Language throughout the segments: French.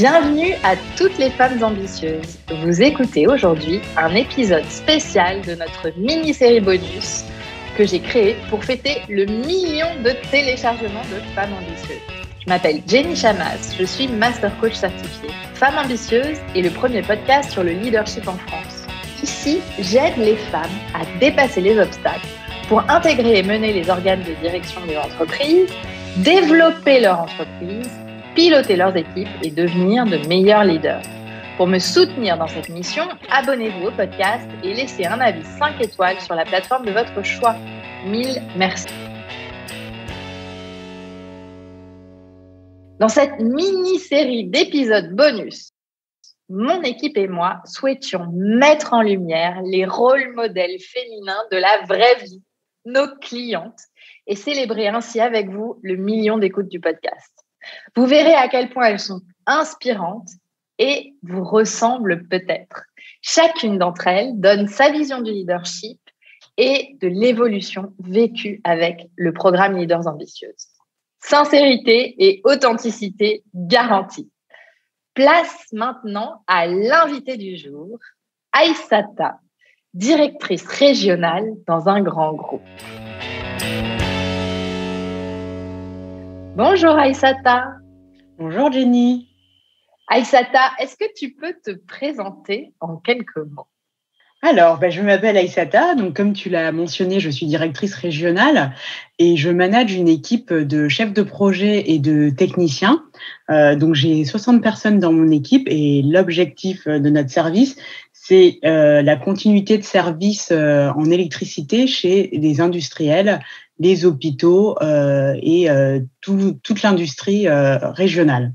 Bienvenue à toutes les femmes ambitieuses. Vous écoutez aujourd'hui un épisode spécial de notre mini-série bonus que j'ai créée pour fêter le million de téléchargements de femmes ambitieuses. Je m'appelle Jenny Chamas, je suis Master Coach certifiée. Femme ambitieuse est le premier podcast sur le leadership en France. Ici, j'aide les femmes à dépasser les obstacles pour intégrer et mener les organes de direction de l'entreprise, développer leur entreprise, piloter leurs équipes et devenir de meilleurs leaders. Pour me soutenir dans cette mission, abonnez-vous au podcast et laissez un avis 5 étoiles sur la plateforme de votre choix. 1000 merci. Dans cette mini-série d'épisodes bonus, mon équipe et moi souhaitions mettre en lumière les rôles modèles féminins de la vraie vie, nos clientes, et célébrer ainsi avec vous le million d'écoutes du podcast. Vous verrez à quel point elles sont inspirantes et vous ressemblent peut-être. Chacune d'entre elles donne sa vision du leadership et de l'évolution vécue avec le programme Leaders Ambitieuses. Sincérité et authenticité garantie. Place maintenant à l'invité du jour, Aïssata, directrice régionale dans un grand groupe. Bonjour Aïssata. Bonjour Jenny. Aïssata, est-ce que tu peux te présenter en quelques mots? Alors, je m'appelle Aïssata, donc comme tu l'as mentionné, je suis directrice régionale et je manage une équipe de chefs de projet et de techniciens. Donc j'ai 60 personnes dans mon équipe et l'objectif de notre service, c'est la continuité de service en électricité chez les industriels, les hôpitaux et toute l'industrie régionale.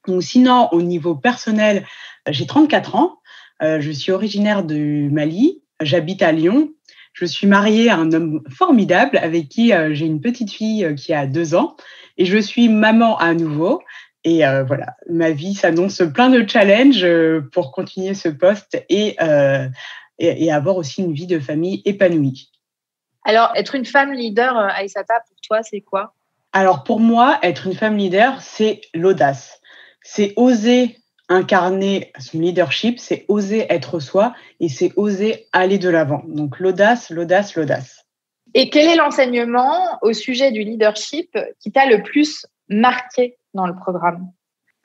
Donc sinon, au niveau personnel, j'ai 34 ans. Je suis originaire du Mali, j'habite à Lyon. Je suis mariée à un homme formidable avec qui j'ai une petite fille qui a 2 ans et je suis maman à nouveau. Et voilà, ma vie s'annonce plein de challenges pour continuer ce poste et avoir aussi une vie de famille épanouie. Alors, être une femme leader, Aïssata, pour toi, c'est quoi? Alors, pour moi, être une femme leader, c'est l'audace. C'est oser incarner son leadership, c'est oser être soi et c'est oser aller de l'avant. Donc, l'audace, l'audace, l'audace. Et quel est l'enseignement au sujet du leadership qui t'a le plus marqué dans le programme?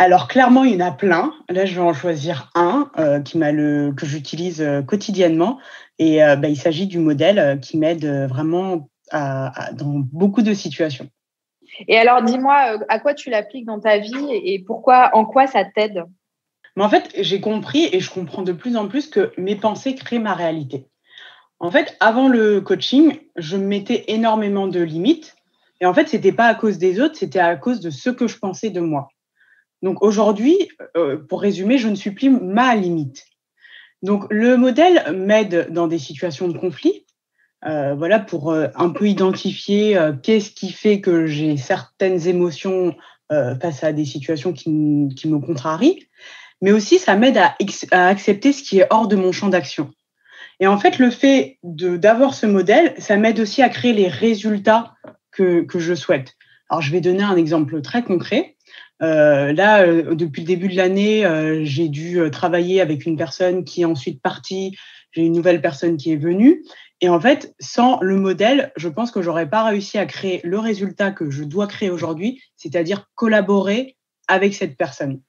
Alors, clairement, il y en a plein. Là, je vais en choisir un que j'utilise quotidiennement. Et il s'agit du modèle qui m'aide vraiment dans beaucoup de situations. Et alors, dis-moi, à quoi tu l'appliques dans ta vie et pourquoi, en quoi ça t'aide? Mais en fait, j'ai compris et je comprends de plus en plus que mes pensées créent ma réalité. En fait, avant le coaching, je me mettais énormément de limites. Et en fait, ce n'était pas à cause des autres, c'était à cause de ce que je pensais de moi. Donc aujourd'hui, pour résumer, je ne suis plus ma limite. Donc le modèle m'aide dans des situations de conflit, pour un peu identifier qu'est-ce qui fait que j'ai certaines émotions face à des situations qui me contrarient, mais aussi ça m'aide à accepter ce qui est hors de mon champ d'action. Et en fait, le fait d'avoir ce modèle, ça m'aide aussi à créer les résultats que je souhaite. Alors je vais donner un exemple très concret. Depuis le début de l'année, j'ai dû travailler avec une personne qui est ensuite partie. J'ai une nouvelle personne qui est venue. Et en fait, sans le modèle, je pense que j'aurais pas réussi à créer le résultat que je dois créer aujourd'hui, c'est-à-dire collaborer avec cette personne.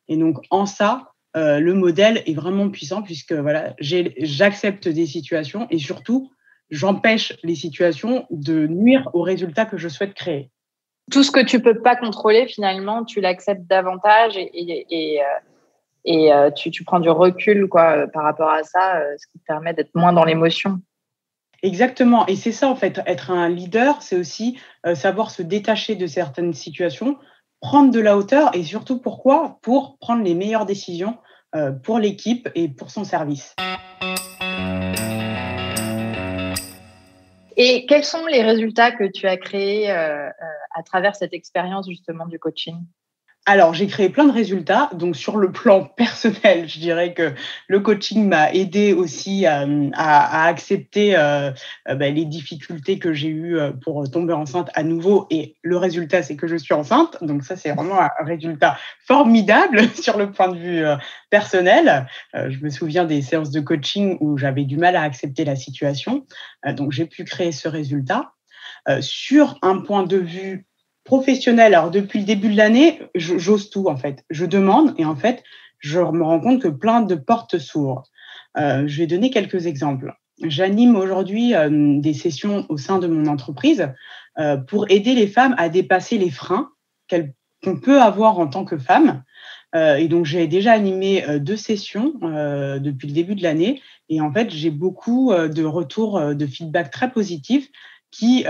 Et donc, en ça, le modèle est vraiment puissant puisque j'accepte des situations et surtout, j'empêche les situations de nuire au résultat que je souhaite créer. Tout ce que tu peux pas contrôler, finalement, tu l'acceptes davantage et tu prends du recul par rapport à ça, ce qui te permet d'être moins dans l'émotion. Exactement. Et c'est ça, en fait, être un leader, c'est aussi savoir se détacher de certaines situations, prendre de la hauteur et surtout pourquoi? Pour prendre les meilleures décisions pour l'équipe et pour son service. Et quels sont les résultats que tu as créés à travers cette expérience justement du coaching? Alors, j'ai créé plein de résultats. Donc, sur le plan personnel, je dirais que le coaching m'a aidé aussi à accepter les difficultés que j'ai eues pour tomber enceinte à nouveau. Et le résultat, c'est que je suis enceinte. Donc, ça, c'est vraiment un résultat formidable sur le point de vue personnel. Je me souviens des séances de coaching où j'avais du mal à accepter la situation. Donc, j'ai pu créer ce résultat. Sur un point de vue professionnel, alors depuis le début de l'année, j'ose tout en fait. Je demande et en fait, je me rends compte que plein de portes s'ouvrent. Je vais donner quelques exemples. J'anime aujourd'hui des sessions au sein de mon entreprise pour aider les femmes à dépasser les freins qu'on peut avoir en tant que femme. Et donc, j'ai déjà animé 2 sessions depuis le début de l'année. Et en fait, j'ai beaucoup de retours, de feedback très positifs qui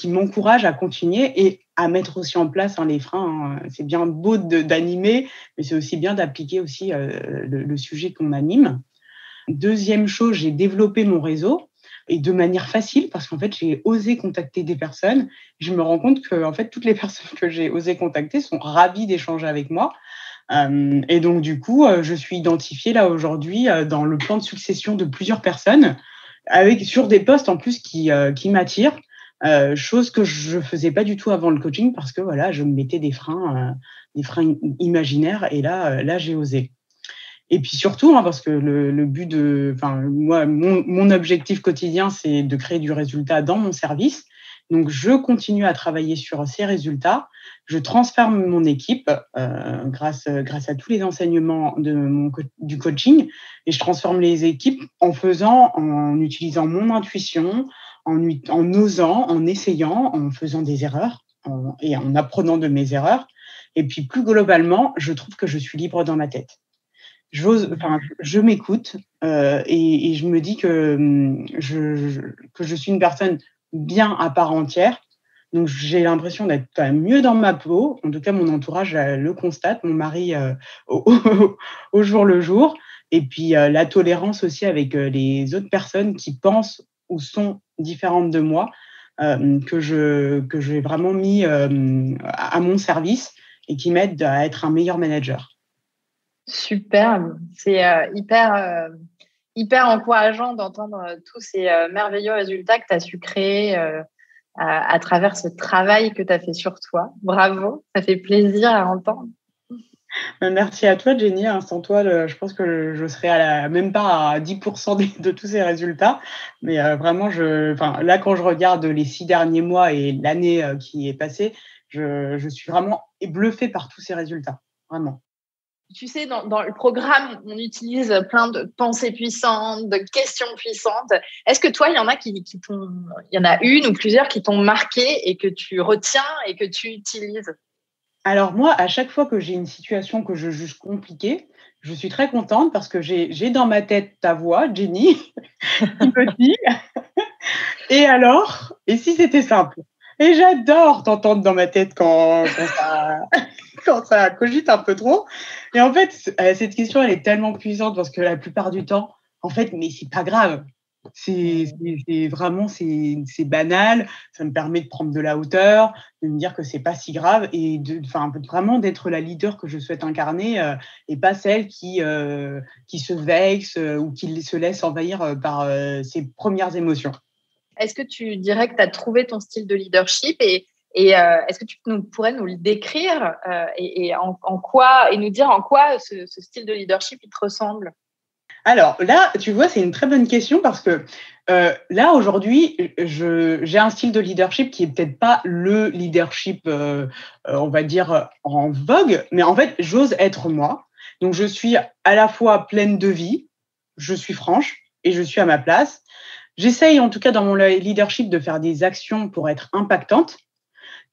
m'encouragent à continuer et à mettre aussi en place les freins. C'est bien beau d'animer, mais c'est aussi bien d'appliquer aussi le sujet qu'on anime. Deuxième chose, j'ai développé mon réseau et de manière facile parce qu'en fait, j'ai osé contacter des personnes. Je me rends compte que en fait, toutes les personnes que j'ai osé contacter sont ravies d'échanger avec moi. Et donc, du coup, je suis identifiée là aujourd'hui dans le plan de succession de plusieurs personnes sur des postes en plus qui m'attirent. Chose que je faisais pas du tout avant le coaching parce que voilà, je me mettais des freins imaginaires et là j'ai osé. Et puis surtout, parce que le but moi, mon objectif quotidien, c'est de créer du résultat dans mon service. Donc, je continue à travailler sur ces résultats. Je transforme mon équipe grâce à tous les enseignements du coaching et je transforme les équipes en utilisant mon intuition, en osant, en essayant, en faisant des erreurs et en apprenant de mes erreurs. Et puis, plus globalement, je trouve que je suis libre dans ma tête. Je m'écoute et je me dis que je suis une personne bien à part entière. Donc, j'ai l'impression d'être quand même mieux dans ma peau. En tout cas, mon entourage le constate, mon mari au jour le jour. Et puis, la tolérance aussi avec les autres personnes qui pensent ou sont différentes de moi, que j'ai vraiment mis à mon service et qui m'aident à être un meilleur manager. Superbe. C'est hyper encourageant d'entendre tous ces merveilleux résultats que tu as su créer à travers ce travail que tu as fait sur toi. Bravo, ça fait plaisir à entendre. Merci à toi, Jenny. Sans toi, je pense que je serais même pas à 10% de tous ces résultats. Mais vraiment, là, quand je regarde les 6 derniers mois et l'année qui est passée, je suis vraiment bluffée par tous ces résultats. Vraiment. Tu sais, dans le programme, on utilise plein de pensées puissantes, de questions puissantes. Est-ce que toi, il y en a il y en a une ou plusieurs qui t'ont marqué et que tu retiens et que tu utilises? Alors moi, à chaque fois que j'ai une situation que je juge compliquée, je suis très contente parce que j'ai dans ma tête ta voix, Jenny, qui me dit « Et alors? Et si c'était simple ?» Et j'adore t'entendre dans ma tête quand ça cogite un peu trop. Et en fait, cette question, elle est tellement puissante parce que la plupart du temps, en fait, mais c'est pas grave. C'est vraiment, c'est banal. Ça me permet de prendre de la hauteur, de me dire que c'est pas si grave et vraiment d'être la leader que je souhaite incarner et pas celle qui se vexe ou qui se laisse envahir par ses premières émotions. Est-ce que tu dirais que tu as trouvé ton style de leadership et est-ce que tu pourrais nous le décrire et nous dire en quoi ce style de leadership il te ressemble? Alors là, tu vois, c'est une très bonne question parce que là, aujourd'hui, j'ai un style de leadership qui est peut-être pas le leadership, on va dire, en vogue, mais en fait, j'ose être moi. Donc, je suis à la fois pleine de vie, je suis franche et je suis à ma place. J'essaye, en tout cas, dans mon leadership, de faire des actions pour être impactante.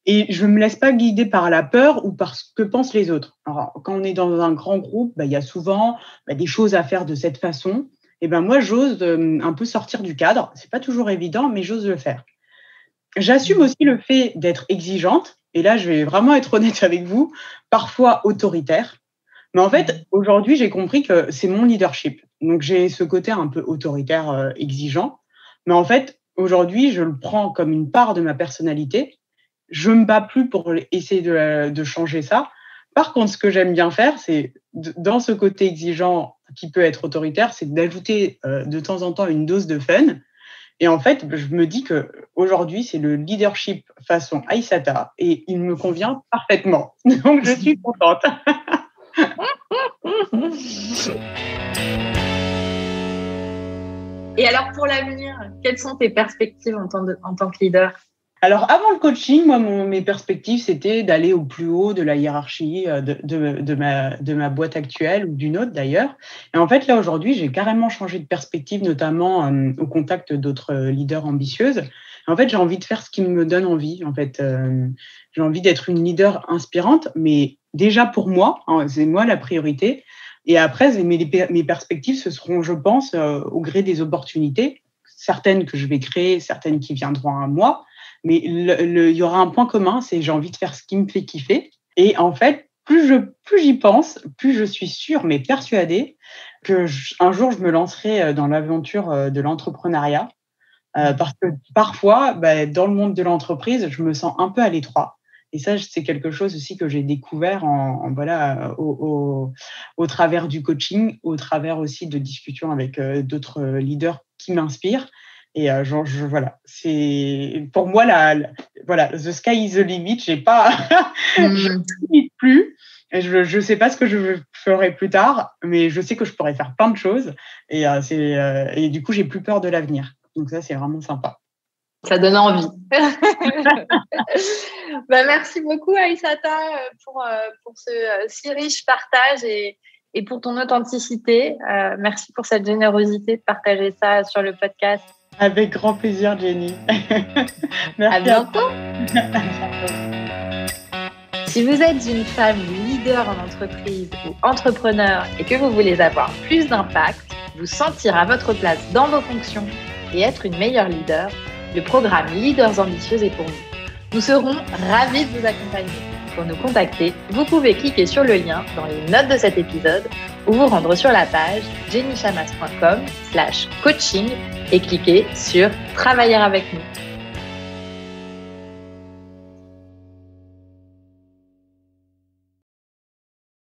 Et je ne me laisse pas guider par la peur ou par ce que pensent les autres. Alors, quand on est dans un grand groupe, il y a souvent des choses à faire de cette façon. Et moi, j'ose un peu sortir du cadre. Ce n'est pas toujours évident, mais j'ose le faire. J'assume aussi le fait d'être exigeante. Et là, je vais vraiment être honnête avec vous, parfois autoritaire. Mais en fait, aujourd'hui, j'ai compris que c'est mon leadership. Donc, j'ai ce côté un peu autoritaire, exigeant. Mais en fait, aujourd'hui, je le prends comme une part de ma personnalité. Je me bats plus pour essayer de changer ça Par contre, ce que j'aime bien faire, c'est dans ce côté exigeant qui peut être autoritaire, c'est d'ajouter de temps en temps une dose de fun. Et en fait, je me dis qu'aujourd'hui, c'est le leadership façon Aïssata et il me convient parfaitement. Donc, je suis contente. Et alors, pour l'avenir, quelles sont tes perspectives en tant que leader ? Alors, avant le coaching, moi, mes perspectives, c'était d'aller au plus haut de la hiérarchie de ma boîte actuelle ou d'une autre d'ailleurs. Et en fait, là, aujourd'hui, j'ai carrément changé de perspective, notamment au contact d'autres leaders ambitieuses. En fait, j'ai envie de faire ce qui me donne envie. En fait, j'ai envie d'être une leader inspirante, mais déjà pour moi, hein, c'est moi la priorité. Et après, mes perspectives, ce seront, je pense, au gré des opportunités, certaines que je vais créer, certaines qui viendront à moi. Mais il y aura un point commun, c'est j'ai envie de faire ce qui me fait kiffer. Et en fait, plus j'y pense, plus je suis sûre, mais persuadée, que un jour, je me lancerai dans l'aventure de l'entrepreneuriat. Parce que parfois, dans le monde de l'entreprise, je me sens un peu à l'étroit. Et ça, c'est quelque chose aussi que j'ai découvert au travers du coaching, au travers aussi de discussions avec d'autres leaders qui m'inspirent. Et voilà, c'est pour moi voilà, the sky is the limit. Je ne limite plus. Je sais pas ce que je ferai plus tard, mais je sais que je pourrais faire plein de choses. Et du coup, j'ai plus peur de l'avenir. Donc ça, c'est vraiment sympa. Ça donne envie. Merci beaucoup, Aïssata, pour ce si riche partage et pour ton authenticité. Merci pour cette générosité de partager ça sur le podcast. Avec grand plaisir, Jenny. Merci. À bientôt. Si vous êtes une femme leader en entreprise ou entrepreneur et que vous voulez avoir plus d'impact, vous sentir à votre place dans vos fonctions et être une meilleure leader, le programme Leaders Ambitieuses est pour vous. Nous serons ravis de vous accompagner. Pour nous contacter, vous pouvez cliquer sur le lien dans les notes de cet épisode ou vous rendre sur la page jennychamas.com/coaching et cliquer sur « Travailler avec nous ».